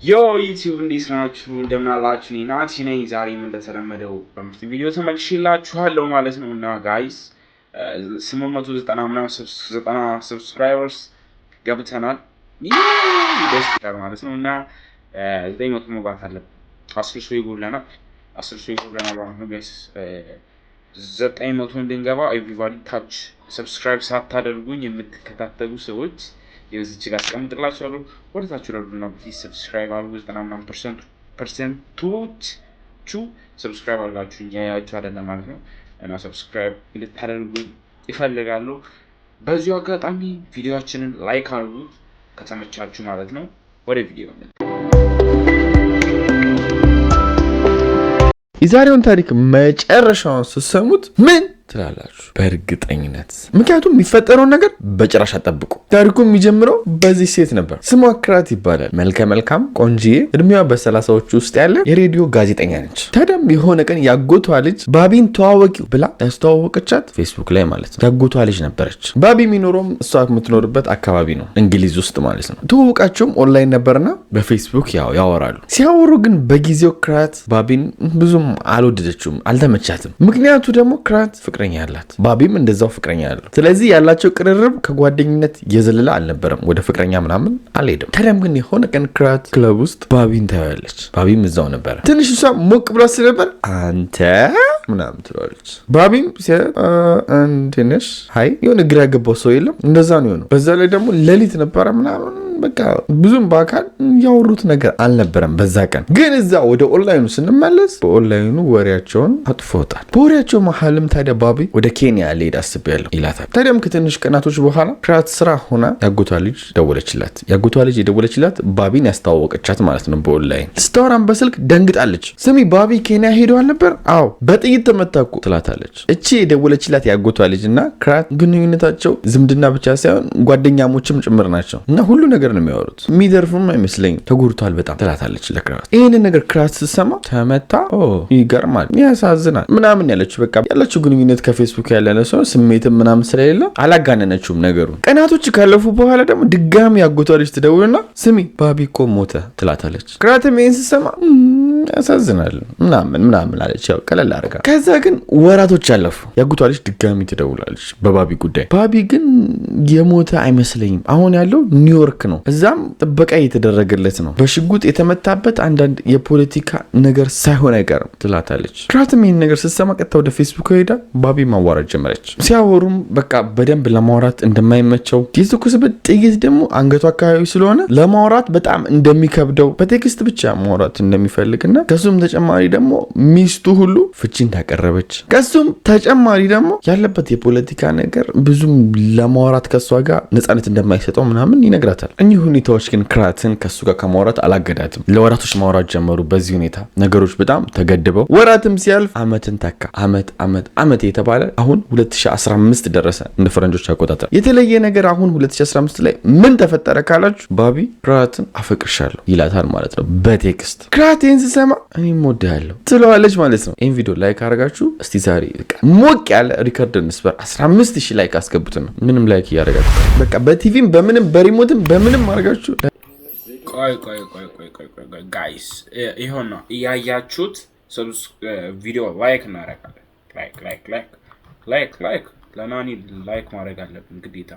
ዮ ዩቲዩብ እንዴት ናችሁ? እንደምን አላችሁ? እኔ ናቲ ነኝ። ዛሬም እንደተለመደው በምርጥ ቪዲዮ ተመልሼላችኋለሁ ማለት ነው እና ጋይስ 890 ምናምን 90 ሰብስክራይበርስ ገብተናል። ደስ ይላል ማለት ነው እና 900 መግባት አለብን። 10 ሰው ይጎለናል ማለት ነው ጋይስ። 900 እንድንገባ ኤቭሪባዲ ታች ሰብስክራይብ ሳታደርጉኝ የምትከታተሉ ሰዎች የዚች ጋር አስቀምጥላችኋለሁ። ወደታችሁ ደርዱና ፕሊዝ ሰብስክራይብ አድርጉ። 90%ቶች ሰብስክራይብ አድርጋችሁ ያያችሁ አይደለም ማለት ነው እና ሰብስክራይብ እንድታደርጉ ይፈልጋሉ። በዚሁ አጋጣሚ ቪዲዮአችንን ላይክ አድርጉ ከተመቻችሁ ማለት ነው። ወደ ቪዲዮ የዛሬውን ታሪክ መጨረሻውን ስትሰሙት ምን ትላላችሁ? በእርግጠኝነት ምክንያቱም የሚፈጠረውን ነገር በጭራሽ አጠብቁ። ታሪኩ የሚጀምረው በዚህ ሴት ነበር። ስሟ ክራት ይባላል። መልከ መልካም ቆንጂዬ፣ እድሜዋ በ30ዎቹ ውስጥ ያለ የሬዲዮ ጋዜጠኛ ነች። ታዲያም የሆነ ቀን ያጎቷ ልጅ ባቢን ተዋወቂው ብላ ያስተዋወቀቻት ፌስቡክ ላይ ማለት ነው። ያጎቷ ልጅ ነበረች። ባቢ የሚኖረውም እሷ የምትኖርበት አካባቢ ነው፣ እንግሊዝ ውስጥ ማለት ነው። ትውውቃቸውም ኦንላይን ነበርና በፌስቡክ ያወራሉ። ሲያወሩ ግን በጊዜው ክራት ባቢን ብዙም አልወደደችውም፣ አልተመቻትም። ምክንያቱ ደግሞ ክራት ፍቅረኛ አላት፣ ባቢም እንደዛው ፍቅረኛ አለው። ስለዚህ ያላቸው ቅርርብ ከጓደኝነት የዘለለ አልነበረም፣ ወደ ፍቅረኛ ምናምን አልሄደም። ታዲያም ግን የሆነ ቀን ክራት ክለብ ውስጥ ባቢን ታያለች። ባቢም እዛው ነበረ። ትንሽ እሷ ሞቅ ብላ ስለነበር አንተ ምናምን ትለዋለች። ባቢም እንዴነሽ ሀይ የሆነ ግራ ያገባው ሰው የለም፣ እንደዛ ነው የሆነው። በዛ ላይ ደግሞ ሌሊት ነበረ ምናምን በቃ ብዙም በአካል ያወሩት ነገር አልነበረም። በዛ ቀን ግን እዛ ወደ ኦንላይኑ ስንመለስ በኦንላይኑ ወሬያቸውን አጥፎታል። በወሬያቸው መሀልም ታዲያ ባቢ ወደ ኬንያ ልሄድ አስቤያለሁ ይላታል። ታዲያም ከትንሽ ቀናቶች በኋላ ክራት ስራ ሆና ያጎቷ ልጅ ደወለችላት። ያጎቷ ልጅ የደወለችላት ባቢን ያስተዋወቀቻት ማለት ነው በኦንላይን። ስታወራም በስልክ ደንግጣለች። ስሚ ባቢ ኬንያ ሄደዋል ነበር? አዎ በጥይት ተመታኩ ትላታለች። እቺ የደወለችላት ያጎቷ ልጅ እና ክራት ግንኙነታቸው ዝምድና ብቻ ሳይሆን ጓደኛሞችም ጭምር ናቸው እና ሁሉ ነገር ነው የሚያወሩት። የሚደርፉም አይመስለኝም፣ ተጎድቷል በጣም ትላታለች ለክራት። ይህንን ነገር ክራት ስትሰማ ተመታ፣ ይገርማል፣ ያሳዝናል ምናምን ያለችው በቃ ያላቸው ግንኙነት ከፌስቡክ ያለ ሰው ስሜትም ምናምን ስለሌለ አላጋነነችውም ነገሩ። ቀናቶች ካለፉ በኋላ ደግሞ ድጋሚ ያጎቷ ልጅ ትደውልና ስሚ ባቢ እኮ ሞተ ትላታለች። ክራትም ይህን ስትሰማ ያሳዝናል ምናምን አለች፣ ያው ቀለል አድርጋ። ከዛ ግን ወራቶች አለፉ። ያጎቷ ልጅ ድጋሚ ትደውላለች በባቢ ጉዳይ። ባቢ ግን የሞተ አይመስለኝም፣ አሁን ያለው ኒውዮርክ ነው፣ እዛም ጥበቃ እየተደረገለት ነው፣ በሽጉጥ የተመታበት አንዳንድ የፖለቲካ ነገር ሳይሆን አይቀርም ትላታለች። ክራትም ይህን ነገር ስትሰማ ቀጥታ ወደ ፌስቡክ ሄዳ ባቢ ማዋራት ጀመረች። ሲያወሩም በቃ በደንብ ለማውራት እንደማይመቸው፣ የተተኮሰበት ጥይት ደግሞ አንገቱ አካባቢ ስለሆነ ለማውራት በጣም እንደሚከብደው፣ በቴክስት ብቻ ማውራት እንደሚፈልግና ከሱም ተጨማሪ ደግሞ ሚስቱ ሁሉ ፍቺ እንዳቀረበች፣ ከሱም ተጨማሪ ደግሞ ያለበት የፖለቲካ ነገር ብዙም ለማውራት ከሷ ጋር ነፃነት እንደማይሰጠው ምናምን ይነግራታል። እኚህ ሁኔታዎች ግን ክራትን ከሱ ጋር ከማውራት አላገዳትም። ለወራቶች ማውራት ጀመሩ። በዚህ ሁኔታ ነገሮች በጣም ተገድበው ወራትም ሲያልፍ አመትን ተካ። አመት የተባለ አሁን 2015 ደረሰ እንደ ፈረንጆች አቆጣጠር። የተለየ ነገር አሁን 2015 ላይ ምን ተፈጠረ ካላችሁ ባቢ ክራትን አፈቅርሻለሁ ይላታል ማለት ነው በቴክስት። ክራትን ሲሰማ እኔም ወድሃለሁ ትለዋለች ማለት ነው። ይህን ቪዲዮ ላይክ አድርጋችሁ እስቲ ዛሬ ሞቅ ያለ ሪከርድ እንስበር። 15000 ላይክ አስገቡት ነው። ምንም ላይክ እያደረጋችሁ በቃ በቲቪም በምንም በሪሞትም በምንም አድርጋችሁ ቆይ ጋይስ ይሄው ነው እያያችሁት። ቪዲዮ ላይክ እናደርጋለን። ላይክ ለናኒ ላይክ ማድረግ አለብን ግዴታ።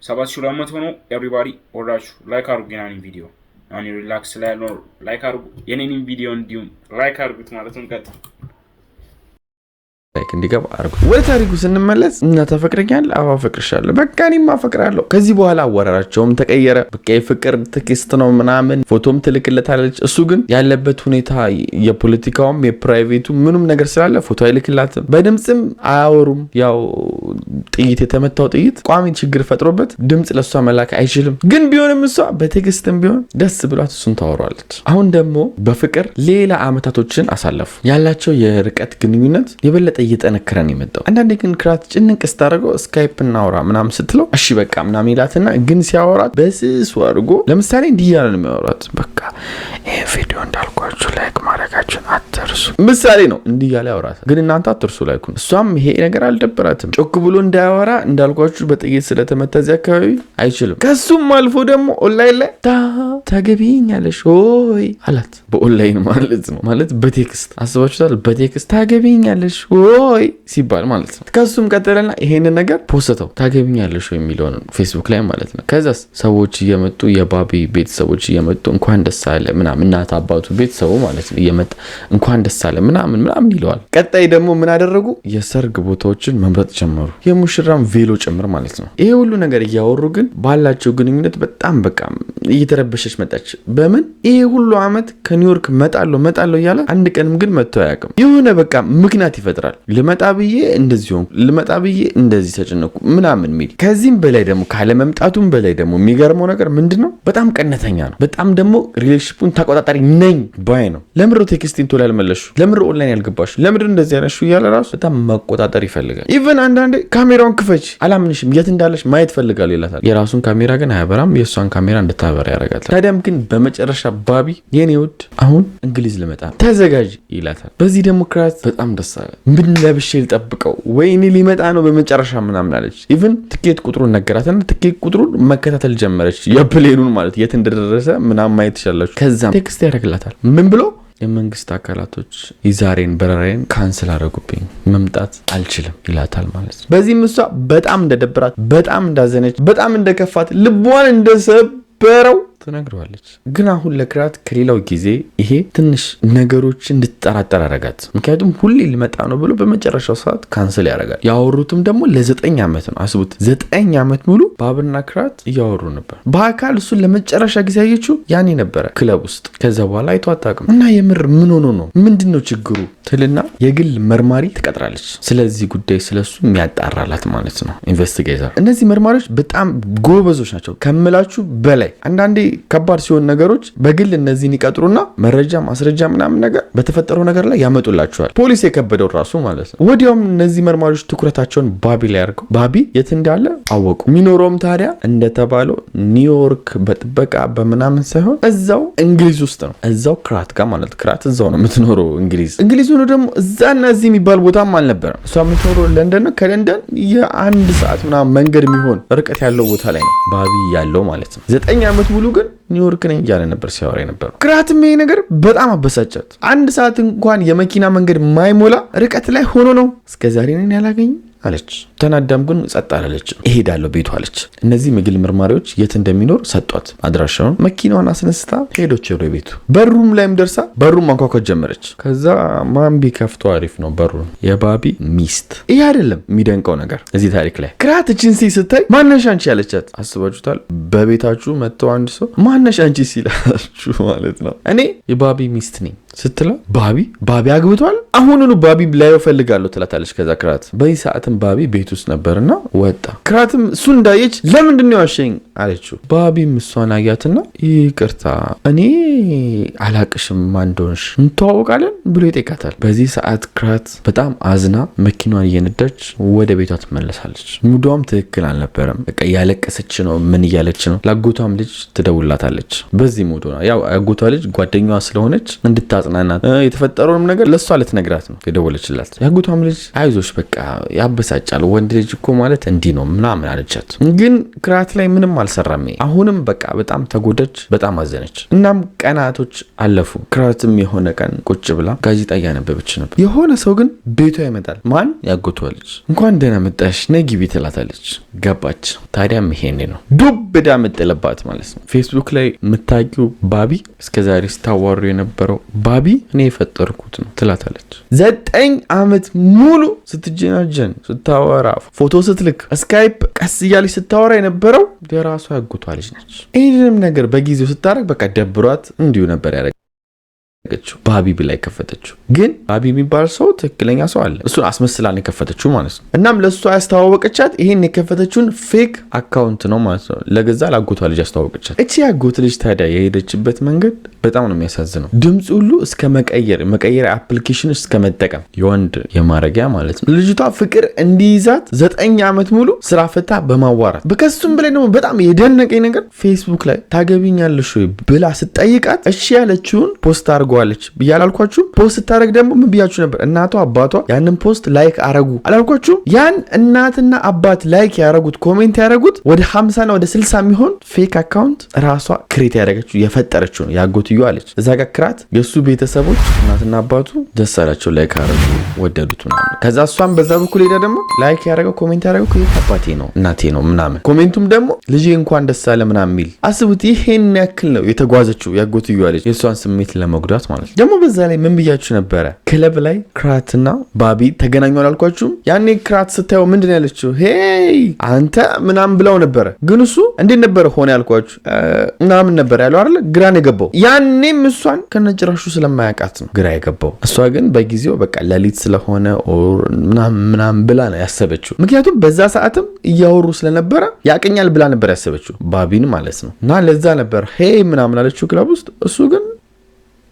7200 ሆኖ ኤቭሪባዲ ወራችሁ ላይክ አድርጉ። የናኒ ቪዲዮ ናኒ ሪላክስ ላይ ያለው ላይክ አድርጉ። የኔን ቪዲዮ እንዲሁም ላይክ አድርጉት ማለት ነው። ቀጥ ላይክ እንዲገባ አርጉ። ወደ ታሪኩ ስንመለስ እና ተፈቅረኛለህ? አዎ አፈቅርሻለሁ። በቃ እኔም አፈቅራለሁ። ከዚህ በኋላ አወራራቸውም ተቀየረ። በቃ የፍቅር ቴክስት ነው ምናምን፣ ፎቶም ትልክለታለች። እሱ ግን ያለበት ሁኔታ የፖለቲካውም የፕራይቬቱ ምንም ነገር ስላለ ፎቶ አይልክላትም፣ በድምጽም አያወሩም። ያው ጥይት የተመታው ጥይት ቋሚ ችግር ፈጥሮበት ድምጽ ለሷ መላክ አይችልም። ግን ቢሆንም እሷ በቴክስትም ቢሆን ደስ ብሏት እሱን ታወራለች። አሁን ደግሞ በፍቅር ሌላ አመታቶችን አሳለፉ። ያላቸው የርቀት ግንኙነት የበለጠ እየጠነከረ ነው የመጣው። አንዳንዴ ግን ክራት ጭንቅ ስታደርገው ስካይፕ እናውራ ምናምን ስትለው እሺ በቃ ምናምን ይላትና ግን ሲያወራት በስሱ አድርጎ ለምሳሌ እንዲህ ያለ ነው የሚያወራት። በቃ ይሄን ቪዲዮ እንዳልኳችሁ ላይክ ማድረጋችሁን አትርሱ። ምሳሌ ነው እንዲህ ያለ ያወራታል፣ ግን እናንተ አትርሱ ላይኩን። እሷም ይሄ ነገር አልደበራትም። ጮክ ብሎ እንዳያወራ እንዳልኳችሁ በጥይት ስለተመታ እዚህ አካባቢ አይችልም። ከሱም አልፎ ደግሞ ኦንላይን ላይ ታገቢኛለሽ ሆይ አላት። በኦንላይን ማለት ነው፣ ማለት በቴክስት አስባችሁታል። በቴክስት ታገቢኛለሽ ሆይ ሲባል ማለት ነው። ከሱም ቀጠለና ይሄንን ነገር ፖስተው ታገቢኛለሽ ሆይ የሚለውን ፌስቡክ ላይ ማለት ነው። ከዛስ ሰዎች እየመጡ የባቢ ቤተሰቦች እየመጡ እንኳን ደስ አለ ምናምን፣ እናት አባቱ ቤተሰቡ ማለት ነው እየመጣ እንኳን ደስ አለ ምናምን ይለዋል። ቀጣይ ደግሞ ምን አደረጉ? የሰርግ ቦታዎችን መምረጥ ጀመሩ፣ የሙሽራም ቬሎ ጭምር ማለት ነው። ይሄ ሁሉ ነገር እያወሩ ግን ባላቸው ግንኙነት በጣም በቃ እየተረበሸች መጣች። በምን ይሄ ሁሉ አመት ከኒውዮርክ መጣለው እያለ አንድ ቀንም ግን መጥቶ አያውቅም። የሆነ በቃ ምክንያት ይፈጥራል። ልመጣ ብዬ እንደዚህ ሆንኩ፣ ልመጣ ብዬ እንደዚህ ተጨነኩ ምናምን ሚል። ከዚህም በላይ ደግሞ ካለመምጣቱም በላይ ደግሞ የሚገርመው ነገር ምንድነው? በጣም ቀነተኛ ነው። በጣም ደግሞ ሪሌሽንሺፑን ተቆጣጣሪ ነኝ ባይ ነው። ለምሮ ቴክስቲን ቶሎ ያልመለሹ፣ ለምሮ ኦንላይን ያልገባሹ፣ ለምሮ እንደዚህ ያለሹ እያለ ራሱ በጣም መቆጣጠር ይፈልጋል። ኢቨን አንዳንዴ ካሜራውን ክፈች፣ አላምንሽም፣ የት እንዳለሽ ማየት ፈልጋል ይላታል። የራሱን ካሜራ ግን አያበራም፣ የእሷን ካሜራ እንድታበራ ያደርጋታል። ታዲያም ግን በመጨረሻ ባቢ የኔ ውድ አሁን እንግሊዝ ልመጣ ተዘጋጅ ይላታል። በዚህ ደግሞ ክራት በጣም ደስ አለ። ምን ለብሼ ልጠብቀው ወይኔ ሊመጣ ነው በመጨረሻ ምናምን አለች። ኢቨን ትኬት ቁጥሩን ነገራትና ትኬት ቁጥሩን መከታተል ጀመረች። የፕሌኑን ማለት የት እንደደረሰ ምናምን ማየት ትችላላችሁ። ከዛም ቴክስት ያደርግላታል። ምን ብሎ የመንግስት አካላቶች የዛሬን በረራዬን ካንስል አደረጉብኝ፣ መምጣት አልችልም ይላታል ማለት ነው። በዚህም እሷ በጣም እንደደበራት፣ በጣም እንዳዘነች፣ በጣም እንደከፋት፣ ልቧን እንደሰበረው ትነግረዋለች። ግን አሁን ለክራት ከሌላው ጊዜ ይሄ ትንሽ ነገሮች እንድትጠራጠር አረጋት። ምክንያቱም ሁሌ ሊመጣ ነው ብሎ በመጨረሻው ሰዓት ካንስል ያደርጋል። ያወሩትም ደግሞ ለ9 ዓመት ነው። አስቡት 9 ዓመት ሙሉ ባብና ክራት እያወሩ ነበር። በአካል እሱን ለመጨረሻ ጊዜ ያየችው ያኔ ነበረ ክለብ ውስጥ። ከዛ በኋላ አይቶ አታውቅም። እና የምር ምን ሆኖ ነው ምንድነው ችግሩ ትልና የግል መርማሪ ትቀጥራለች። ስለዚህ ጉዳይ ስለሱ የሚያጣራላት ማለት ነው ኢንቨስቲጌተር። እነዚህ መርማሪዎች በጣም ጎበዞች ናቸው ከምላችሁ በላይ። አንዳንዴ ከባድ ሲሆን ነገሮች በግል እነዚህን ይቀጥሩና መረጃ ማስረጃ ምናምን ነገር በተፈጠረው ነገር ላይ ያመጡላቸዋል። ፖሊስ የከበደው ራሱ ማለት ነው። ወዲያውም እነዚህ መርማሪዎች ትኩረታቸውን ባቢ ላይ አድርገው ባቢ የት እንዳለ አወቁ። የሚኖረውም ታዲያ እንደተባለው ኒውዮርክ በጥበቃ በምናምን ሳይሆን እዛው እንግሊዝ ውስጥ ነው። እዛው ክራት ጋር ማለት ክራት እዛው ነው የምትኖረው እንግሊዝ ሆኖ ደግሞ እዛና እዚህ የሚባል ቦታም አልነበረም። እሷ የምትኖረው ለንደን ነው። ከለንደን የ1 ሰዓት ምናምን መንገድ የሚሆን ርቀት ያለው ቦታ ላይ ነው ባቢ ያለው ማለት ነው። 9 ዓመት ሙሉ ግን ኒውዮርክ ነኝ እያለ ነበር ሲያወራ የነበረው። ክራትም ይሄ ነገር በጣም አበሳጫት። 1 ሰዓት እንኳን የመኪና መንገድ ማይሞላ ርቀት ላይ ሆኖ ነው እስከዛሬ ነኝ ያላገኝ አለች። ተናዳም ግን ጸጥ አላለች። እሄዳለሁ ቤቷ አለች። እነዚህ ምግል መርማሪዎች የት እንደሚኖር ሰጧት አድራሻውን። መኪናዋን አስነስታ ሄዶች ወደ ቤቱ። በሩም ላይም ደርሳ በሩም ማንኳኳት ጀመረች። ከዛ ማን ቢከፍተው አሪፍ ነው በሩን? የባቢ ሚስት። ይሄ አይደለም የሚደንቀው ነገር እዚህ ታሪክ ላይ ክራት እችን ስታይ ማነሽ አንቺ ያለቻት አስባችሁታል? በቤታችሁ መጥተው አንድ ሰው ማነሽ አንቺ ሲላችሁ ማለት ነው እኔ የባቢ ሚስት ነኝ ስትለው ባቢ አግብቷል አሁኑኑ ባቢ ላይ ፈልጋለሁ ትላታለች። ከዛ ክራት በዚህ ሰዓትም ባቢ ቤት ውስጥ ነበርና ወጣ። ክራትም እሱ እንዳየች ለምንድን ነው ያሸኝ አለችው። ባቢም እሷን አያትና ይቅርታ እኔ አላቅሽም ማን እንደሆንሽ እንተዋወቃለን ብሎ ይጠይቃታል። በዚህ ሰዓት ክራት በጣም አዝና መኪናዋን እየነዳች ወደ ቤቷ ትመለሳለች። ሙዷም ትክክል አልነበረም። በቃ ያለቀሰች ነው። ምን እያለች ነው? ላጎቷም ልጅ ትደውላታለች። በዚህ ሙዷ ያው አጎቷ ልጅ ጓደኛዋ ስለሆነች እንድታጽናናት የተፈጠረውን ነገር ለሷ ልትነግራት ነው የደወለችላት። ያጎቷም ልጅ አይዞሽ በቃ ያበሳጫል፣ ወንድ ልጅ እኮ ማለት እንዲህ ነው ምናምን አለቻት። ግን ክራት ላይ ምንም አልሰራም። አሁንም በቃ በጣም ተጎደች፣ በጣም አዘነች። እናም ቀናቶች አለፉ። ክራትም የሆነ ቀን ቁጭ ብላ ጋዜጣ እያነበበች ነበር። የሆነ ሰው ግን ቤቷ ይመጣል። ማን? ያጎቷ ልጅ። እንኳን ደህና መጣሽ ነይ ግቢ ትላታለች። ገባች። ታዲያም ይሄኔ ነው ዱብ እዳ መጠለባት ማለት ነው። ፌስቡክ ላይ የምታውቂው ባቢ እስከዛሬ ስታዋሩ የነበረው ባቢ እኔ የፈጠርኩት ነው ትላታለች። 9 ዓመት ሙሉ ስትጀናጀን ስታወራ ፎቶ ስትልክ ስካይፕ ቀስ እያለች ስታወራ የነበረው የራሷ ያጎቷ ልጅ ነች። ይህንንም ነገር በጊዜው ስታረግ በቃ ደብሯት እንዲሁ ነበር ያደረገ ባቢ ብላ የከፈተችው ግን ባቢ የሚባል ሰው ትክክለኛ ሰው አለ። እሱን አስመስላን የከፈተችው ማለት ነው። እናም ለእሷ ያስተዋወቀቻት ይሄን የከፈተችውን ፌክ አካውንት ነው ማለት ነው። ለገዛ ላጎቷ ልጅ ያስተዋወቀቻት። እቺ ያጎት ልጅ ታዲያ የሄደችበት መንገድ በጣም ነው የሚያሳዝነው። ድምፅ ሁሉ እስከ መቀየር አፕሊኬሽን እስከ መጠቀም የወንድ የማረጊያ ማለት ነው። ልጅቷ ፍቅር እንዲይዛት 9 ዓመት ሙሉ ስራ ፈታ በማዋራት በከሱም በላይ ደግሞ በጣም የደነቀኝ ነገር ፌስቡክ ላይ ታገቢኛለሽ ወይ ብላ ስጠይቃት እሺ ያለችውን ፖስት አድርገዋለች ብያላልኳችሁ። ፖስት ስታደርግ ደግሞ ምን ብያችሁ ነበር? እናቷ አባቷ ያንን ፖስት ላይክ አረጉ አላልኳችሁ? ያን እናትና አባት ላይክ ያረጉት ኮሜንት ያረጉት ወደ 50 እና ወደ 60 የሚሆን ፌክ አካውንት ራሷ ክሬት ያደረገችው የፈጠረችው ነው ያጎትዮ አለች። እዛ ጋር ክራት የሱ ቤተሰቦች እናትና አባቱ ደስ አላቸው፣ ላይክ አረጉ፣ ወደዱት ምናምን። ከዛ እሷም በዛ በኩል ሄዳ ደግሞ ላይክ ያደረገው ኮሜንት ያደረገው አባቴ ነው እናቴ ነው ምናምን። ኮሜንቱም ደግሞ ልጄ እንኳን ደስ አለ ምናምን የሚል አስቡት። ይሄን ያክል ነው የተጓዘችው ያጎትዮ አለች የሷን ስሜት ለመጉዳት ማለት ነው። ደግሞ በዛ ላይ ምን ብያችሁ ነበረ? ክለብ ላይ ክራትና ባቢ ተገናኙ አላልኳችሁም? ያኔ ክራት ስታየው ምንድን ያለችው ሄይ አንተ ምናምን ብለው ነበረ። ግን እሱ እንዴት ነበረ ሆነ ያልኳችሁ ምናምን ነበር ያለው አይደል? ግራን የገባው ያኔም እሷን ከነጭራሹ ስለማያውቃት ነው ግራ የገባው። እሷ ግን በጊዜው በቃ ሌሊት ስለሆነ ምናምን ብላ ነው ያሰበችው። ምክንያቱም በዛ ሰዓትም እያወሩ ስለነበረ ያቀኛል ብላ ነበር ያሰበችው ባቢን ማለት ነው። እና ለዛ ነበር ሄይ ምናምን አለችው ክለብ ውስጥ። እሱ ግን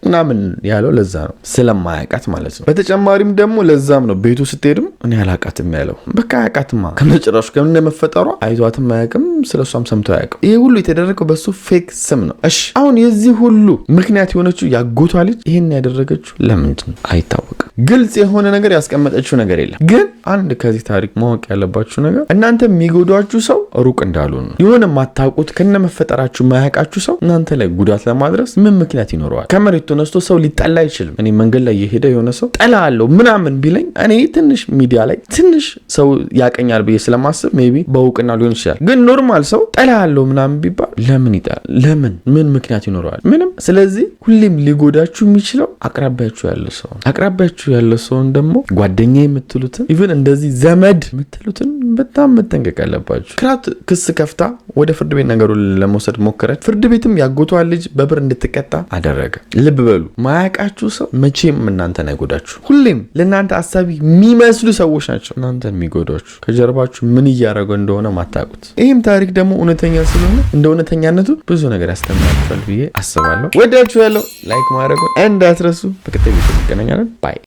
ምናምን ያለው ለዛ ነው ስለማያውቃት ማለት ነው። በተጨማሪም ደግሞ ለዛም ነው ቤቱ ስትሄድም እኔ አላውቃትም ያለው። በቃ አያውቃትማ ከነጭራሹ ከምን መፈጠሯ አይቷትም አያውቅም፣ ስለሷም ሰምቶ አያውቅም። ይሄ ሁሉ የተደረገው በሱ ፌክ ስም ነው። እሺ አሁን የዚህ ሁሉ ምክንያት የሆነችው ያጎቷ ልጅ ይሄን ያደረገችው ለምንድን ነው አይታወቅም። ግልጽ የሆነ ነገር ያስቀመጠችው ነገር የለም። ግን አንድ ከዚህ ታሪክ ማወቅ ያለባችሁ ነገር እናንተ የሚጎዷችሁ ሰው ሩቅ እንዳሉ ነው። የሆነ ማታውቁት ከነመፈጠራችሁ ማያውቃችሁ ሰው እናንተ ላይ ጉዳት ለማድረስ ምን ምክንያት ይኖረዋል? ከመሬት ተነስቶ ሰው ሊጠላ አይችልም። እኔ መንገድ ላይ የሄደ የሆነ ሰው ጠላ አለው ምናምን ቢለኝ እኔ ትንሽ ሚዲያ ላይ ትንሽ ሰው ያቀኛል ብዬ ስለማስብ ሜቢ በእውቅና ሊሆን ይችላል። ግን ኖርማል ሰው ጠላ አለው ምናምን ቢባል ለምን ይጠላል? ለምን ምን ምክንያት ይኖረዋል? ምንም። ስለዚህ ሁሌም ሊጎዳችሁ የሚችለው አቅራቢያችሁ ያለ ሰው። አቅራቢያችሁ ያለ ሰውን ደግሞ ጓደኛ የምትሉትን ኢቭን እንደዚህ ዘመድ የምትሉትን በጣም መጠንቀቅ አለባችሁ። ክራት ክስ ከፍታ ወደ ፍርድ ቤት ነገሩን ለመውሰድ ሞከረች። ፍርድ ቤትም ያጎቷን ልጅ በብር እንድትቀጣ አደረገ። ልብ በሉ ማያውቃችሁ ሰው መቼም እናንተን አይጎዳችሁ። ሁሌም ለእናንተ አሳቢ የሚመስሉ ሰዎች ናቸው እናንተን የሚጎዳችሁ፣ ከጀርባችሁ ምን እያደረገው እንደሆነ ማታውቁት። ይህም ታሪክ ደግሞ እውነተኛ ስለሆነ እንደ እውነተኛነቱ ብዙ ነገር ያስተምራችኋል ብዬ አስባለሁ። ወዳችኋለሁ። ላይክ ማድረጉን እንዳትረሱ። በቀጣይ ቪዲዮ እንገናኛለን። ባይ።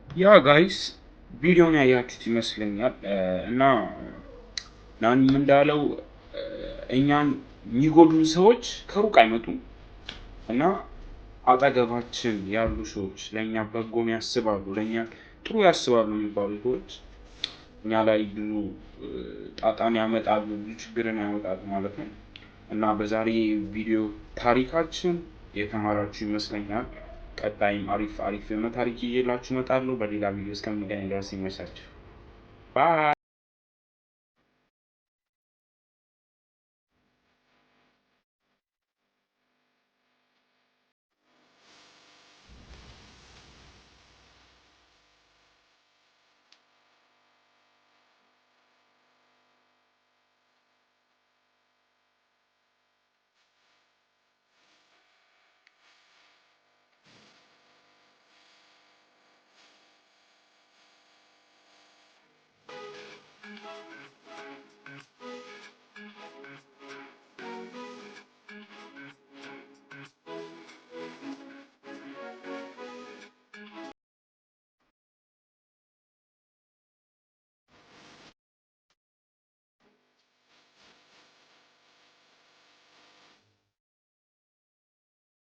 ያ ጋይስ ቪዲዮን ያያችሁት ይመስለኛል እና ናኒም እንዳለው እኛን የሚጎዱን ሰዎች ከሩቅ አይመጡም እና አጠገባችን ያሉ ሰዎች ለእኛ በጎም ያስባሉ፣ ለእኛ ጥሩ ያስባሉ የሚባሉ ሰዎች እኛ ላይ ብዙ ጣጣን ያመጣሉ፣ ብዙ ችግርን ያመጣሉ ማለት ነው። እና በዛሬ ቪዲዮ ታሪካችን የተማራችሁ ይመስለኛል። ቀጣይም አሪፍ የሆነ ታሪክ ይዤላችሁ እመጣለሁ። በሌላ ቪዲዮ እስከምንገናኝ ድረስ ይመቻችሁ። ባይ።